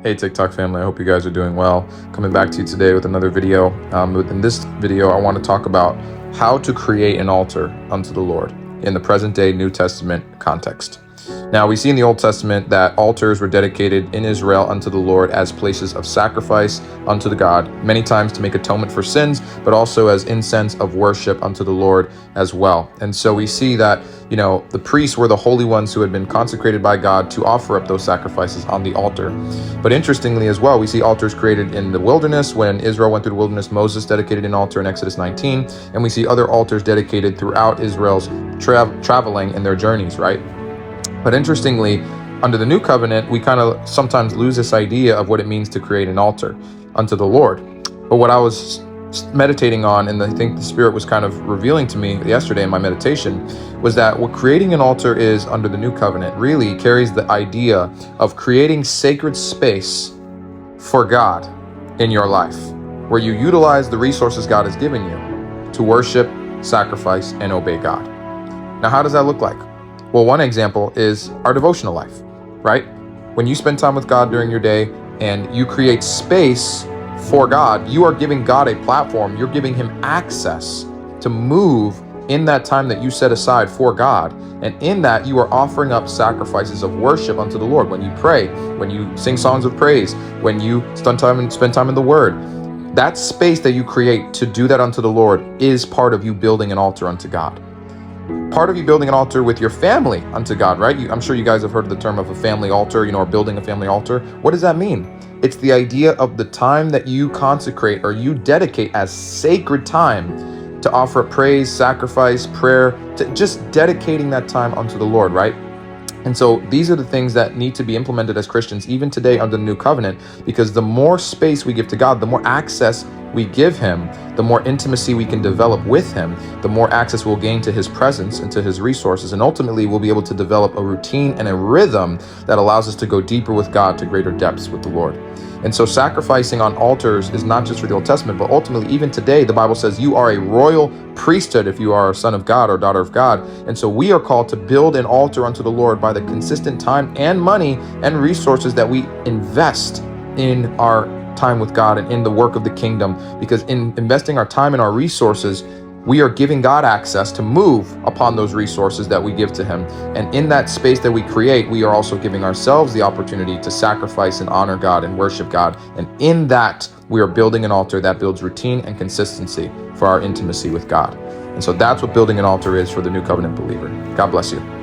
Hey TikTok family, I hope you guys are doing well. Coming back to you today with another video. In this video, I want to talk about how to create an altar unto the Lord in the present day New Testament context. Now, we see in the Old Testament that altars were dedicated in Israel unto the Lord as places of sacrifice unto the God, many times to make atonement for sins, but also as incense of worship unto the Lord as well. And so we see that, the priests were the holy ones who had been consecrated by God to offer up those sacrifices on the altar. But interestingly as well, we see altars created in the wilderness. When Israel went through the wilderness, Moses dedicated an altar in Exodus 19, and we see other altars dedicated throughout Israel's traveling in their journeys, right? But interestingly, under the new covenant, we kind of sometimes lose this idea of what it means to create an altar unto the Lord. But what I was meditating on, and I think the Spirit was kind of revealing to me yesterday in my meditation, was that what creating an altar is under the new covenant really carries the idea of creating sacred space for God in your life, where you utilize the resources God has given you to worship, sacrifice, and obey God. Now, how does that look like? Well, one example is our devotional life, right? When you spend time with God during your day and you create space for God, you are giving God a platform. You're giving him access to move in that time that you set aside for God. And in that, you are offering up sacrifices of worship unto the Lord. When you pray, when you sing songs of praise, when you spend time in the Word, that space that you create to do that unto the Lord is part of you building an altar unto God. Part of you building an altar with your family unto God, right? I'm sure you guys have heard of the term of a family altar, or building a family altar. What does that mean? It's the idea of the time that you consecrate or you dedicate as sacred time to offer praise, sacrifice, prayer, to just dedicating that time unto the Lord, right? And so these are the things that need to be implemented as Christians, even today under the new covenant, because the more space we give to God, the more access we give him, the more intimacy we can develop with him, the more access we'll gain to his presence and to his resources. And ultimately, we'll be able to develop a routine and a rhythm that allows us to go deeper with God, to greater depths with the Lord. And so sacrificing on altars is not just for the Old Testament, but ultimately, even today, the Bible says you are a royal priesthood if you are a son of God or daughter of God. And so we are called to build an altar unto the Lord by the consistent time and money and resources that we invest in our time with God and in the work of the kingdom. Because in investing our time and our resources, we are giving God access to move upon those resources that we give to him. And in that space that we create, we are also giving ourselves the opportunity to sacrifice and honor God and worship God. And in that, we are building an altar that builds routine and consistency for our intimacy with God. And so that's what building an altar is for the new covenant believer. God bless you.